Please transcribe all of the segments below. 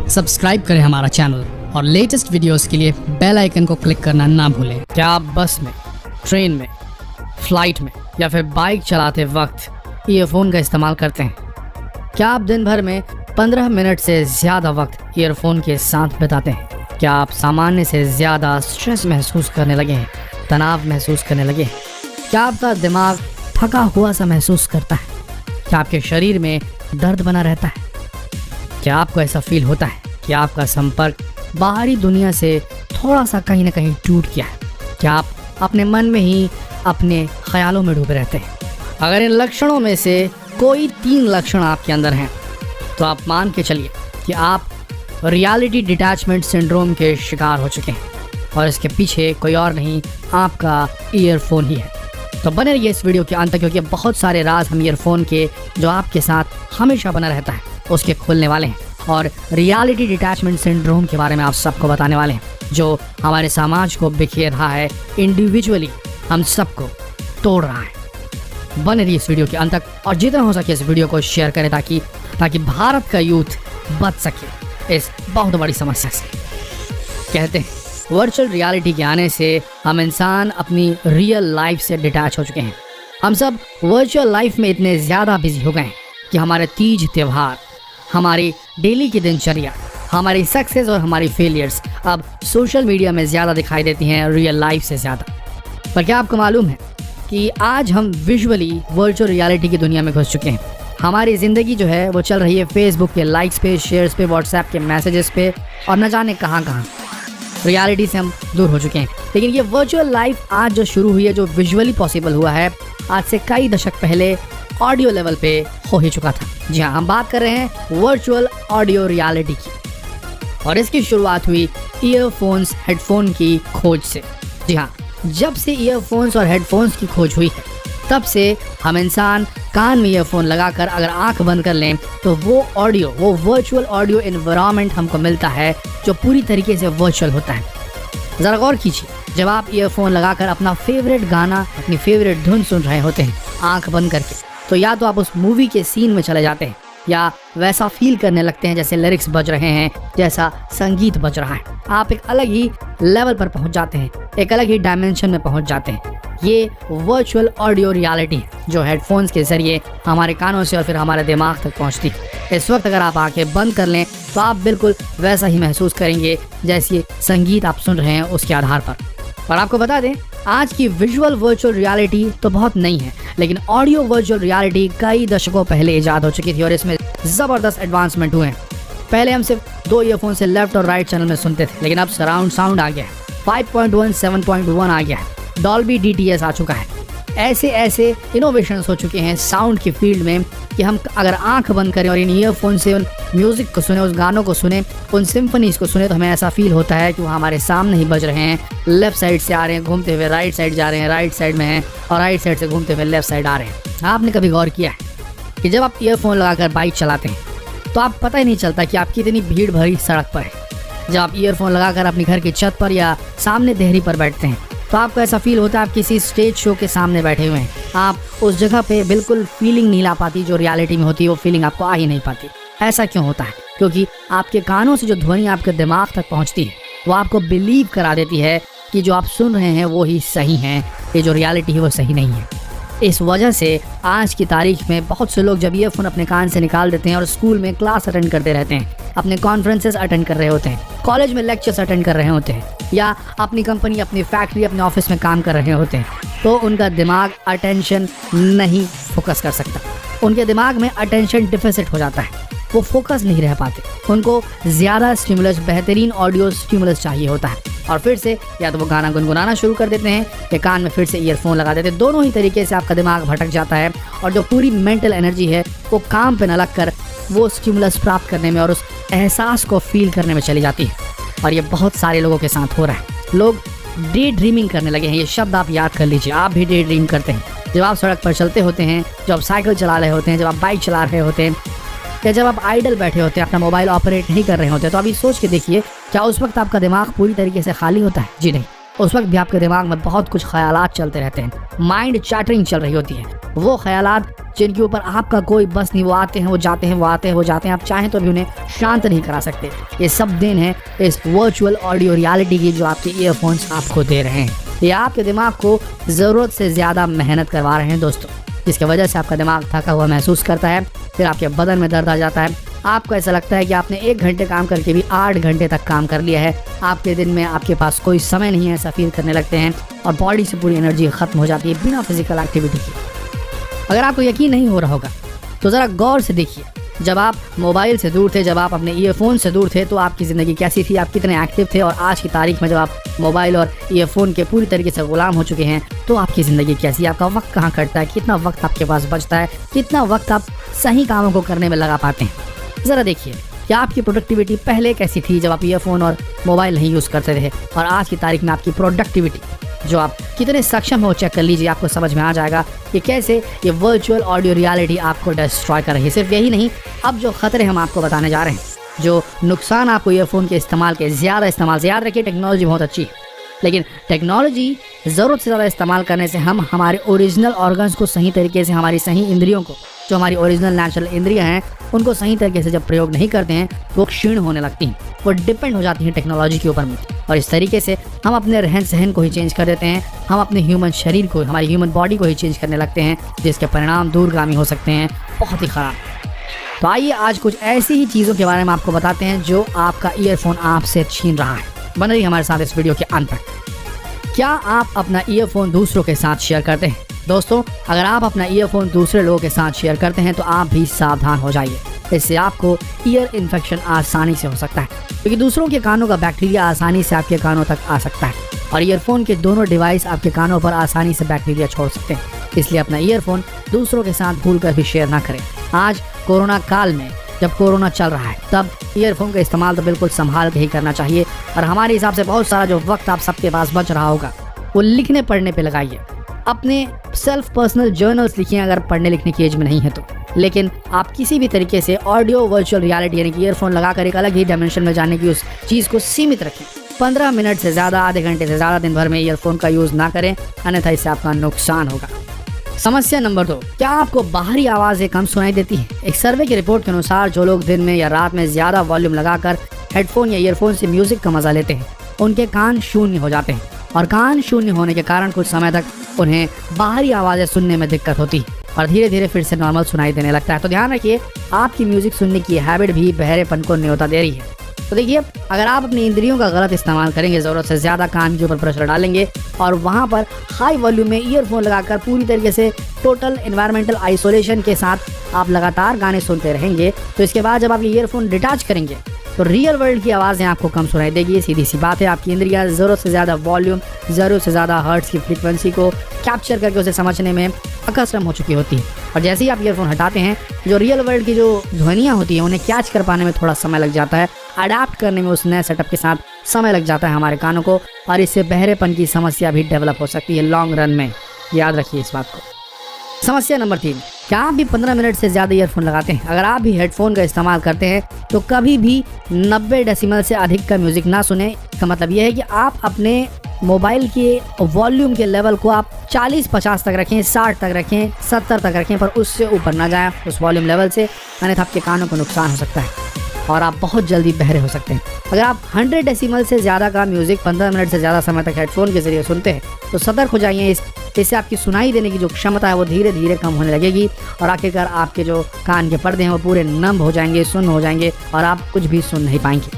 Subscribe करें हमारा channel और लेटेस्ट वीडियोस के लिए बेल आइकन को क्लिक करना ना भूलें। क्या आप बस में, ट्रेन में, फ्लाइट में या फिर बाइक चलाते वक्त ईयरफोन का इस्तेमाल करते हैं? क्या आप दिन भर में 15 मिनट से ज़्यादा वक्त ईयरफोन के साथ बिताते हैं? क्या आप सामान्य से ज़्यादा स्ट्रेस महसूस करने लगे हैं, तनाव महसूस करने लगे हैं? क्या आपका दिमाग थका हुआ सा महसूस करता है? क्या आपके शरीर में दर्द बना रहता है? क्या आपको ऐसा फील होता है कि आपका संपर्क बाहरी दुनिया से थोड़ा सा कहीं ना कहीं टूट गया है? क्या आप अपने मन में ही अपने ख्यालों में डूबे रहते हैं? अगर इन लक्षणों में से कोई 3 लक्षण आपके अंदर हैं तो आप मान के चलिए कि आप रियलिटी डिटैचमेंट सिंड्रोम के शिकार हो चुके हैं और इसके पीछे कोई और नहीं, आपका ईयरफोन ही है। तो बने रहिए इस वीडियो के अंत तक, क्योंकि बहुत सारे राज हम ईयरफोन के जो आपके साथ हमेशा बना रहता है उसके खोलने वाले हैं और रियलिटी डिटैचमेंट सिंड्रोम के बारे में आप सबको बताने वाले हैं, जो हमारे समाज को बिखेर रहा है, इंडिविजुअली हम सबको तोड़ रहा है। बने रहिए इस वीडियो के अंत तक और जितना हो सके इस वीडियो को शेयर करें ताकि भारत का यूथ बच सके इस बहुत बड़ी समस्या से। कहते हैं वर्चुअल रियलिटी के आने से हम इंसान अपनी रियल लाइफ से डिटैच हो चुके हैं। हम सब वर्चुअल लाइफ में इतने ज़्यादा बिजी हो गए हैं कि हमारे तीज त्योहार, हमारी डेली की दिनचर्या, हमारी सक्सेस और हमारी फेलियर्स अब सोशल मीडिया में ज़्यादा दिखाई देती हैं रियल लाइफ से ज़्यादा। पर क्या आपको मालूम है कि आज हम विजुअली वर्चुअल रियलिटी की दुनिया में घुस चुके हैं? हमारी ज़िंदगी जो है वो चल रही है फेसबुक के लाइक्स पे, शेयर्स पे, व्हाट्सएप के मैसेजेस पे और न जाने कहाँ कहाँ। रियलिटी से हम दूर हो चुके हैं। लेकिन ये वर्चुअल लाइफ आज जो शुरू हुई है, जो विजुअली पॉसिबल हुआ है, आज से कई दशक पहले ऑडियो लेवल पे हो ही चुका था। जी हाँ, हम बात कर रहे हैं वर्चुअल ऑडियो रियलिटी की और इसकी शुरुआत हुई ईयरफोन्स, हेडफोन की खोज से। जी हाँ, जब से ईयरफोन्स और हेडफोन्स की खोज हुई है तब से हम इंसान कान में ईयरफोन लगाकर अगर आंख बंद कर लें तो वो वर्चुअल ऑडियो एनवायरनमेंट हमको मिलता है जो पूरी तरीके से वर्चुअल होता है। ज़रा गौर कीजिए, जब आप ईयरफोन लगाकर अपना फेवरेट गाना, अपनी फेवरेट धुन सुन रहे होते हैं आंख बंद करके, तो या तो आप उस मूवी के सीन में चले जाते हैं या वैसा फील करने लगते हैं जैसे लिरिक्स बज रहे हैं, जैसा संगीत बज रहा है। आप एक अलग ही लेवल पर पहुंच जाते हैं, एक अलग ही डायमेंशन में पहुंच जाते हैं। ये वर्चुअल ऑडियो रियलिटी जो हेडफोन्स के ज़रिए हमारे कानों से और फिर हमारे दिमाग तक पहुंचती है। इस वक्त अगर आप आंखें बंद कर लें तो आप बिल्कुल वैसा ही महसूस करेंगे जैसे संगीत आप सुन रहे हैं उसके आधार पर। और आपको बता दें, आज की विजुअल वर्चुअल रियलिटी तो बहुत नई है, लेकिन ऑडियो वर्चुअल रियलिटी कई दशकों पहले इजाद हो चुकी थी और इसमें ज़बरदस्त एडवांसमेंट हुए हैं। पहले हम सिर्फ 2 ईयरफोन से लेफ्ट और राइट चैनल में सुनते थे, लेकिन अब सराउंड साउंड आ गया है, 5.1, 7.1 आ गया है, डॉल्बी DTS आ चुका है। ऐसे इनोवेशंस हो चुके हैं साउंड की फील्ड में कि हम अगर आंख बंद करें और इन ईयरफोन से उन म्यूज़िक को सुने, उस गानों को सुने, उन सिम्फनीज़ को सुने, तो हमें ऐसा फील होता है कि वो हमारे सामने ही बज रहे हैं। लेफ़्ट साइड से आ रहे हैं घूमते हुए, राइट साइड जा रहे हैं, राइट साइड में हैं और राइट साइड से घूमते हुए लेफ़्ट साइड आ रहे हैं। आपने कभी गौर किया है कि जब आप ईयरफोन लगाकर बाइक चलाते हैं तो आप पता ही नहीं चलता कि आप कितनी भीड़ भरी सड़क पर है। जब आप ईयरफोन लगाकर अपनी घर की छत पर या सामने देहरी पर बैठते हैं तो आपको ऐसा फील होता है आप किसी स्टेज शो के सामने बैठे हुए हैं। आप उस जगह पे बिल्कुल फीलिंग नहीं ला पाती जो रियलिटी में होती है, वो फीलिंग आपको आ ही नहीं पाती। ऐसा क्यों होता है? क्योंकि आपके कानों से जो ध्वनि आपके दिमाग तक पहुंचती है वो आपको बिलीव करा देती है कि जो आप सुन रहे हैं वो ही सही हैं, ये जो रियलिटी है वो सही नहीं है। इस वजह से आज की तारीख में बहुत से लोग जब ईयरफोन अपने कान से निकाल देते हैं और स्कूल में क्लास अटेंड करते रहते हैं, अपने कॉन्फ्रेंसेस अटेंड कर रहे होते हैं, कॉलेज में लेक्चर्स अटेंड कर रहे होते हैं या अपनी कंपनी, अपनी फैक्ट्री, अपने ऑफिस में काम कर रहे होते हैं, तो उनका दिमाग अटेंशन नहीं फोकस कर सकता। उनके दिमाग में अटेंशन डिफिसिट हो जाता है, वो फोकस नहीं रह पाते। उनको ज़्यादा स्टिमुलस, बेहतरीन ऑडियो स्टिमुलस चाहिए होता है और फिर से या तो वो गाना गुनगुनाना शुरू कर देते हैं या कान में फिर से ईयरफोन लगा देते हैं। दोनों ही तरीके से आपका दिमाग भटक जाता है और जो पूरी मेंटल एनर्जी है वो काम पे न लग कर वो स्टिमुलस प्राप्त करने में और उस एहसास को फील करने में चली जाती है। और ये बहुत सारे लोगों के साथ हो रहा है। लोग डे ड्रीमिंग करने लगे हैं। ये शब्द आप याद कर लीजिए, आप भी डे ड्रीम करते हैं। जब आप सड़क पर चलते होते हैं, जब आप साइकिल चला रहे होते हैं, जब आप बाइक चला रहे होते हैं या जब आप आइडल बैठे होते हैं, अपना मोबाइल ऑपरेट नहीं कर रहे होते, तो अभी सोच के देखिए, क्या उस वक्त आपका दिमाग पूरी तरीके से खाली होता है? जी नहीं, उस वक्त भी आपके दिमाग में बहुत कुछ ख्यालात चलते रहते हैं, माइंड चैटरिंग चल रही होती है। वो ख्यालात जिनके ऊपर आपका कोई बस नहीं। वो आते हैं, वो जाते हैं, वो आते हैं, वो जाते हैं। आप चाहें तो भी उन्हें शांत नहीं करा सकते। ये सब देन है इस वर्चुअल ऑडियो रियलिटी की जो आपके ईयरफोन्स आपको दे रहे हैं। ये आपके दिमाग को ज़रूरत से ज़्यादा मेहनत करवा रहे हैं दोस्तों, जिसकी वजह से आपका दिमाग थका हुआ महसूस करता है। फिर आपके बदन में दर्द आ जाता है। आपको ऐसा लगता है कि आपने 1 घंटे काम करके भी 8 घंटे तक काम कर लिया है। आपके दिन में आपके पास कोई समय नहीं है, ऐसा फील करने लगते हैं और बॉडी से पूरी एनर्जी खत्म हो जाती है बिना फिजिकल एक्टिविटी के। अगर आपको यकीन नहीं हो रहा होगा तो ज़रा गौर से देखिए, जब आप मोबाइल से दूर थे, जब आप अपने ईयरफोन से दूर थे, तो आपकी ज़िंदगी कैसी थी, आप कितने एक्टिव थे। और आज की तारीख में जब आप मोबाइल और ईयरफोन के पूरी तरीके से गुलाम हो चुके हैं, तो आपकी ज़िंदगी कैसी है, आपका वक्त कहाँ कटता है, कितना वक्त आपके पास बचता है, कितना वक्त आप सही कामों को करने में लगा पाते हैं। ज़रा देखिए कि आपकी प्रोडक्टिविटी पहले कैसी थी जब आप ईयरफोन और मोबाइल नहीं यूज़ करते थे, और आज की तारीख में आपकी प्रोडक्टिविटी जो आप कितने सक्षम हो, चेक कर लीजिए। आपको समझ में आ जाएगा कि कैसे ये वर्चुअल ऑडियो रियलिटी आपको डिस्ट्रॉय कर रही है। सिर्फ यही नहीं, अब जो खतरे हम आपको बताने जा रहे हैं, जो नुकसान आपको ईयरफोन के इस्तेमाल के ज़्यादा इस्तेमाल से, याद रखिए टेक्नोलॉजी बहुत अच्छी है, लेकिन टेक्नोलॉजी ज़रूरत से ज़्यादा इस्तेमाल करने से हम हमारे ओरिजिनल ऑर्गन्स को सही तरीके से, हमारी सही इंद्रियों को, जो हमारी ओरिजिनल नेचुरल इंद्रियां हैं, उनको सही तरीके से जब प्रयोग नहीं करते हैं तो वो क्षीण होने लगती हैं, वो डिपेंड हो जाती हैं टेक्नोलॉजी के ऊपर में। और इस तरीके से हम अपने रहन सहन को ही चेंज कर देते हैं, हम अपने ह्यूमन शरीर को, हमारी ह्यूमन बॉडी को ही चेंज करने लगते हैं, जिसके परिणाम दूरगामी हो सकते हैं, बहुत ही ख़राब। तो आइए आज कुछ ऐसी ही चीज़ों के बारे में आपको बताते हैं जो आपका ईयरफोन आपसे छीन रहा है। बने रहिए हमारे साथ इस वीडियो के अंत तक। क्या आप अपना ईयरफोन दूसरों के साथ शेयर करते हैं? दोस्तों, अगर आप अपना ईयरफोन दूसरे लोगों के साथ शेयर करते हैं तो आप भी सावधान हो जाइए। इससे आपको ईयर इन्फेक्शन आसानी से हो सकता है, क्योंकि दूसरों के कानों का बैक्टीरिया आसानी से आपके कानों तक आ सकता है, और ईयरफोन के दोनों डिवाइस आपके कानों पर आसानी से बैक्टीरिया छोड़ सकते हैं। इसलिए अपना ईयरफोन दूसरों के साथ भूलकर भी शेयर ना करें। आज कोरोना काल में, जब कोरोना चल रहा है, तब ईयरफोन का इस्तेमाल तो बिल्कुल संभाल के ही करना चाहिए। और हमारे हिसाब से बहुत सारा जो वक्त आप सबके पास बच रहा होगा वो लिखने पढ़ने पे लगाइए। अपने सेल्फ पर्सनल जर्नल्स लिखिए अगर पढ़ने लिखने की एज में नहीं है तो। लेकिन आप किसी भी तरीके से ऑडियो वर्चुअल रियलिटी यानी कि ईयरफोन लगाकर एक अलग ही डायमेंशन में जाने की उस चीज़ को सीमित रखें। 15 मिनट से ज़्यादा, आधे घंटे से ज़्यादा दिन भर में ईयरफोन का यूज़ ना करें, अन्यथा इससे आपका नुकसान होगा। समस्या नंबर 2, क्या आपको बाहरी आवाज़ें कम सुनाई देती हैं? एक सर्वे की रिपोर्ट के अनुसार जो लोग दिन में या रात में ज़्यादा वॉल्यूम लगाकर हेडफोन या ईयरफोन से म्यूजिक का मजा लेते हैं, उनके कान शून्य हो जाते हैं, और कान शून्य होने के कारण कुछ समय तक उन्हें बाहरी आवाज़ें सुनने में दिक्कत होती है और धीरे धीरे फिर से नॉर्मल सुनाई देने लगता है। तो ध्यान रखिए, आपकी म्यूजिक सुनने की हैबिट भी बहरेपन को न्योता दे रही है। तो देखिए, अगर आप अपनी इंद्रियों का गलत इस्तेमाल करेंगे, ज़रूरत से ज़्यादा कान के ऊपर प्रेशर डालेंगे और वहाँ पर हाई वॉल्यूम में ईयरफोन लगाकर पूरी तरीके से टोटल एनवायरमेंटल आइसोलेशन के साथ आप लगातार गाने सुनते रहेंगे, तो इसके बाद जब आप ईयरफोन डिटैच करेंगे तो रियल वर्ल्ड की आवाज़ें आपको कम सुनाई देगी। सीधी सी बात है, आपकी इंद्रियां ज़रूरत से ज़्यादा वॉल्यूम, ज़रूरत से ज़्यादा हर्ट्ज़ की फ्रीक्वेंसी को कैप्चर करके उसे समझने में अकस्टम हो चुकी होती है। और जैसे ही आप ईयरफोन हटाते हैं, जो रियल वर्ल्ड की जो ध्वनियाँ होती हैं उन्हें कैच कर पाने में थोड़ा समय लग जाता है, अडाप्ट करने में उस नए सेटअप के साथ समय लग जाता है हमारे कानों को, और इससे बहरेपन की समस्या भी डेवलप हो सकती है लॉन्ग रन में। याद रखिए इस बात को। समस्या नंबर 3, क्या आप भी 15 मिनट से ज़्यादा ईयरफोन लगाते हैं? अगर आप भी हेडफोन का इस्तेमाल करते हैं तो कभी भी 90 डेसिमल से अधिक का म्यूज़िक ना सुने। इसका मतलब यह है कि आप अपने मोबाइल के वॉल्यूम के लेवल को आप 40-50 तक रखें, 60 तक रखें, 70 तक रखें, पर उससे ऊपर ना जाएं उस वॉल्यूम लेवल से, अन्यथा आपके कानों को नुकसान हो सकता है और आप बहुत जल्दी बहरे हो सकते हैं। अगर आप 100 डेसिमल से ज़्यादा का म्यूज़िक 15 मिनट से ज़्यादा समय तक हेडफोन के ज़रिए सुनते हैं तो सतर्क हो जाइए। इससे आपकी सुनाई देने की जो क्षमता है वो धीरे धीरे कम होने लगेगी और आखिरकार आपके जो कान के पर्दे हैं वो पूरे नम हो जाएंगे, सुन्न हो जाएंगे और आप कुछ भी सुन नहीं पाएंगे।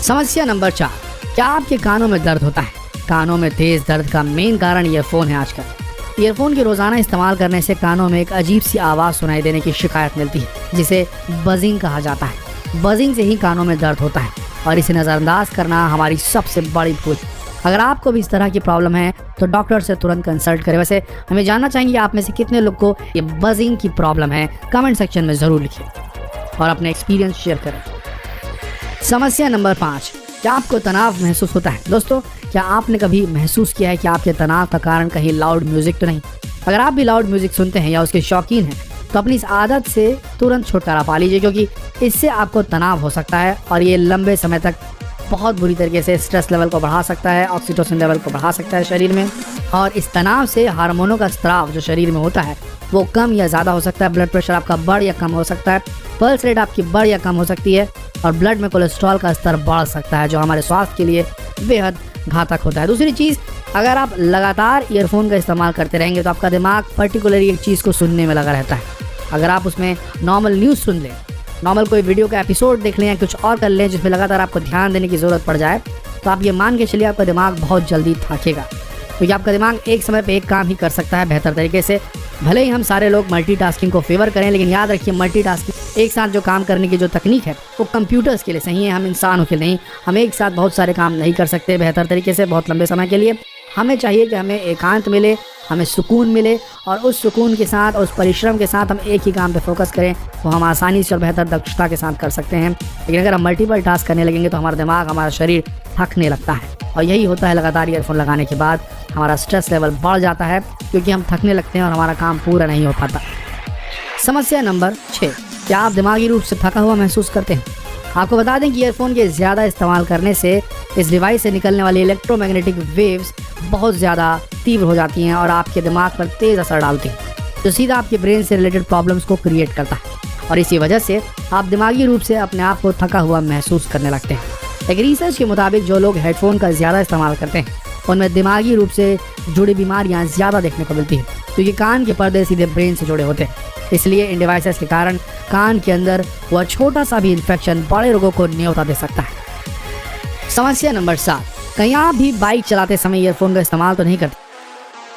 समस्या नंबर 4, क्या आपके कानों में दर्द होता है? कानों में तेज़ दर्द का मेन कारण ईयरफोन है। आजकल ईयरफोन के रोज़ाना इस्तेमाल करने से कानों में एक अजीब सी आवाज़ सुनाई देने की शिकायत मिलती है, जिसे बजिंग कहा जाता है। बजिंग से ही कानों में दर्द होता है और इसे नज़रअंदाज करना हमारी सबसे बड़ी भूल। अगर आपको भी इस तरह की प्रॉब्लम है तो डॉक्टर से तुरंत कंसल्ट करें। वैसे हमें जानना चाहिए आप में से कितने लोग को ये बजिंग की प्रॉब्लम है, कमेंट सेक्शन में ज़रूर लिखिए और अपने एक्सपीरियंस शेयर करें। समस्या नंबर 5, क्या आपको तनाव महसूस होता है? दोस्तों, क्या आपने कभी महसूस किया है कि आपके तनाव का कारण कहीं लाउड म्यूज़िक तो नहीं? अगर आप भी लाउड म्यूज़िक सुनते हैं या उसके शौकीन हैं तो अपनी इस आदत से तुरंत छुटकारा पा लीजिए, क्योंकि इससे आपको तनाव हो सकता है और ये लंबे समय तक बहुत बुरी तरीके से स्ट्रेस लेवल को बढ़ा सकता है, ऑक्सीटोसिन लेवल को बढ़ा सकता है शरीर में, और इस तनाव से हार्मोनों का स्त्राव जो शरीर में होता है वो कम या ज़्यादा हो सकता है। ब्लड प्रेशर आपका बढ़ या कम हो सकता है, पल्स रेट आपकी बढ़ या कम हो सकती है, और ब्लड में कोलेस्ट्रॉल का स्तर बढ़ सकता है जो हमारे स्वास्थ्य के लिए बेहद घातक होता है। दूसरी चीज़, अगर आप लगातार ईयरफोन का इस्तेमाल करते रहेंगे तो आपका दिमाग पर्टिकुलरली एक चीज़ को सुनने में लगा रहता है। अगर आप उसमें नॉर्मल न्यूज़ सुन लें, नॉर्मल कोई वीडियो का एपिसोड देख लें या कुछ और कर लें जिसमें लगातार आपको ध्यान देने की ज़रूरत पड़ जाए, तो आप ये मान के चलिए आपका दिमाग बहुत जल्दी थकेगा, क्योंकि आपका दिमाग एक समय पे एक काम ही कर सकता है बेहतर तरीके से। भले ही हम सारे लोग मल्टीटास्किंग को फेवर करें, लेकिन याद रखिए मल्टीटास्किंग, एक साथ जो काम करने की जो तकनीक है वो कंप्यूटर्स के लिए सही है, हम इंसानों के लिए नहीं। हम एक साथ बहुत सारे काम नहीं कर सकते बेहतर तरीके से बहुत लंबे समय के लिए। हमें चाहिए कि हमें एकांत मिले, हमें सुकून मिले, और उस सुकून के साथ और उस परिश्रम के साथ हम एक ही काम पे फोकस करें तो हम आसानी से और बेहतर दक्षता के साथ कर सकते हैं। लेकिन अगर हम मल्टीपल टास्क करने लगेंगे तो हमारा दिमाग, हमारा शरीर थकने लगता है, और यही होता है लगातार ईयरफोन लगाने के बाद हमारा स्ट्रेस लेवल बढ़ जाता है क्योंकि हम थकने लगते हैं और हमारा काम पूरा नहीं हो पाता। समस्या नंबर 6, क्या आप दिमागी रूप से थका हुआ महसूस करते हैं? आपको बता दें कि ईयरफोन के ज़्यादा इस्तेमाल करने से इस डिवाइस से निकलने वाली इलेक्ट्रोमैग्नेटिक वेव्स बहुत ज़्यादा तीव्र हो जाती हैं और आपके दिमाग पर तेज़ असर डालती हैं, जो सीधा आपके ब्रेन से रिलेटेड प्रॉब्लम्स को क्रिएट करता है, और इसी वजह से आप दिमागी रूप से अपने आप को थका हुआ महसूस करने लगते हैं। एक रिसर्च के मुताबिक जो लोग हेडफोन का ज़्यादा इस्तेमाल करते हैं उनमें दिमागी रूप से जुड़ी बीमारियाँ ज़्यादा देखने को मिलती हैं, क्योंकि कान के पर्दे सीधे ब्रेन से जुड़े होते हैं। इसलिए इन डिवाइसेस के कारण कान के अंदर वह छोटा सा भी इन्फेक्शन बड़े रोगों को न्योता दे सकता है। समस्या नंबर 7, कहीं आप भी बाइक चलाते समय ईयरफोन का इस्तेमाल तो नहीं करते?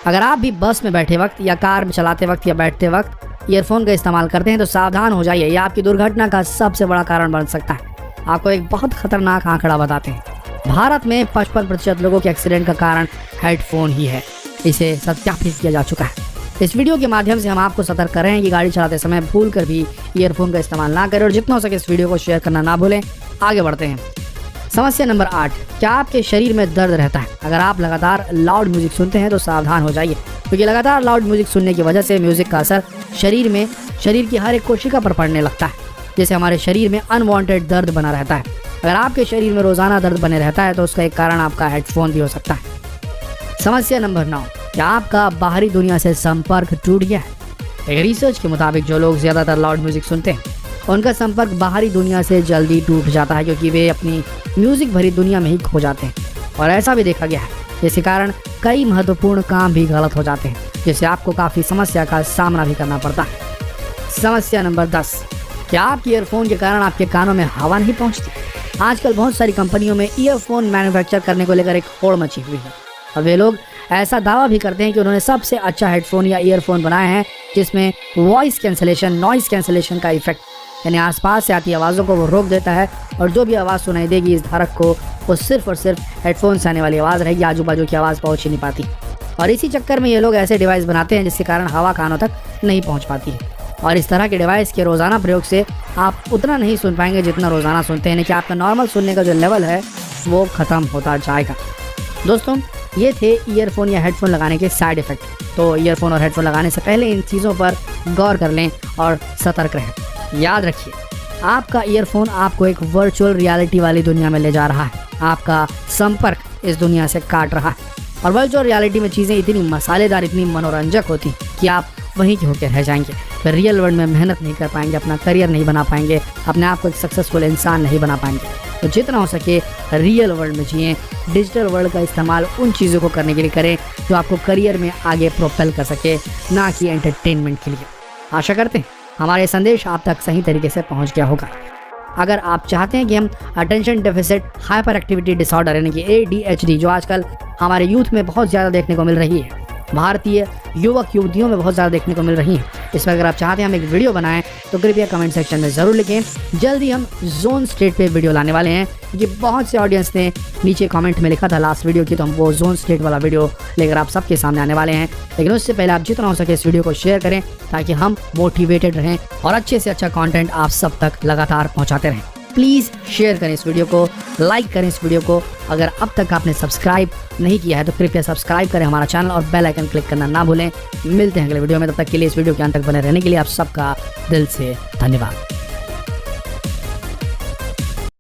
अगर आप भी बस में बैठे वक्त या कार में चलाते वक्त या बैठते वक्त ईयरफोन का इस्तेमाल करते हैं तो सावधान हो जाइए, यह आपकी दुर्घटना का सबसे बड़ा कारण बन सकता है। आपको एक बहुत खतरनाक आंकड़ा बताते हैं। भारत में 55% लोगों के एक्सीडेंट का कारण हेडफोन ही है। इसे सत्यापित किया जा चुका है। इस वीडियो के माध्यम से हम आपको सतर्क कर रहे हैं कि गाड़ी चलाते समय भूल कर भी ईयरफोन का इस्तेमाल ना करें, और जितना हो सके इस वीडियो को शेयर करना ना भूलें। आगे बढ़ते हैं। समस्या नंबर 8, क्या आपके शरीर में दर्द रहता है? अगर आप लगातार लाउड म्यूजिक सुनते हैं तो सावधान हो जाइए, क्योंकि लगातार लाउड म्यूजिक सुनने की वजह से म्यूजिक का असर शरीर की हर एक कोशिका पर पड़ने लगता है, जिससे हमारे शरीर में अनवांटेड दर्द बना रहता है। अगर आपके शरीर में रोजाना दर्द बने रहता है तो उसका एक कारण आपका हेडफोन भी हो सकता है। समस्या नंबर 9, क्या आपका बाहरी दुनिया से संपर्क टूट गया है? एक रिसर्च के मुताबिक जो लोग ज़्यादातर लाउड म्यूजिक सुनते हैं उनका संपर्क बाहरी दुनिया से जल्दी टूट जाता है, क्योंकि वे अपनी म्यूजिक भरी दुनिया में ही खो जाते हैं। और ऐसा भी देखा गया है, जिसके कारण कई महत्वपूर्ण काम भी गलत हो जाते हैं, जिससे आपको काफ़ी समस्या का सामना भी करना पड़ता है। समस्या नंबर 10, क्या आपके ईयरफोन के कारण आपके कानों में हवा नहीं पहुँचती? आजकल बहुत सारी कंपनियों में ईयरफोन मैन्युफैक्चर करने को लेकर एक होड़ मची हुई है, और वे लोग ऐसा दावा भी करते हैं कि उन्होंने सबसे अच्छा हेडफोन या ईयरफोन बनाए हैं जिसमें वॉइस कैंसलेशन, नॉइज़ कैंसलेशन का इफेक्ट, यानी आसपास से आती आवाज़ों को वो रोक देता है, और जो भी आवाज़ सुनाई देगी इस धारक को वो सिर्फ और सिर्फ हेडफोन से आने वाली आवाज़ रहेगी, आजू बाजू की आवाज़ पहुँच ही नहीं पाती। और इसी चक्कर में ये लोग ऐसे डिवाइस बनाते हैं जिसके कारण हवा कानों तक नहीं पहुँच पाती है, और इस तरह के डिवाइस के रोज़ाना प्रयोग से आप उतना नहीं सुन पाएंगे जितना रोज़ाना सुनते हैं, कि आपका नॉर्मल सुनने का जो लेवल है वो ख़त्म होता जाएगा। दोस्तों, ये थे ईयरफोन या हेडफोन लगाने के साइड इफ़ेक्ट। तो ईयरफोन और हेडफोन लगाने से पहले इन चीज़ों पर गौर कर लें और सतर्क रहें। याद रखिए, आपका ईयरफोन आपको एक वर्चुअल रियलिटी वाली दुनिया में ले जा रहा है। आपका संपर्क इस दुनिया से काट रहा है, और वर्चुअल रियलिटी में चीज़ें इतनी मसालेदार, इतनी मनोरंजक होती कि आप वहीं के होकर रह जाएंगे। फिर रियल वर्ल्ड में मेहनत नहीं कर पाएंगे, अपना करियर नहीं बना पाएंगे, अपने आप को एक सक्सेसफुल इंसान नहीं बना पाएंगे। तो जितना हो सके रियल वर्ल्ड में जिएं। डिजिटल वर्ल्ड का इस्तेमाल उन चीज़ों को करने के लिए करें जो आपको करियर में आगे प्रोपेल कर सके, ना कि एंटरटेनमेंट के लिए। आशा करते हैं हमारे संदेश आप तक सही तरीके से पहुंच गया होगा। अगर आप चाहते हैं कि हम attention deficit hyper activity disorder यानी कि ADHD, जो आजकल हमारे यूथ में बहुत ज़्यादा देखने को मिल रही है, भारतीय युवक युवतियों में बहुत ज़्यादा देखने को मिल रही हैं, इसमें अगर आप चाहते हैं हम एक वीडियो बनाएं तो कृपया कमेंट सेक्शन में ज़रूर लिखें। जल्दी हम जोन स्टेट पे वीडियो लाने वाले हैं, क्योंकि बहुत से ऑडियंस ने नीचे कमेंट में लिखा था लास्ट वीडियो की, तो हम वो जोन स्टेट वाला वीडियो लेकर आप सबके सामने आने वाले हैं। लेकिन उससे पहले आप जितना हो सके इस वीडियो को शेयर करें, ताकि हम मोटिवेटेड रहें और अच्छे से अच्छा कंटेंट आप सब तक लगातार पहुँचाते रहें। प्लीज़ शेयर करें इस वीडियो को, लाइक करें इस वीडियो को। अगर अब तक आपने सब्सक्राइब नहीं किया है तो कृपया सब्सक्राइब करें हमारा चैनल, और बेल आइकन क्लिक करना ना भूलें। मिलते हैं अगले वीडियो में, तब तक के लिए इस वीडियो के अंत तक बने रहने के लिए आप सबका दिल से धन्यवाद।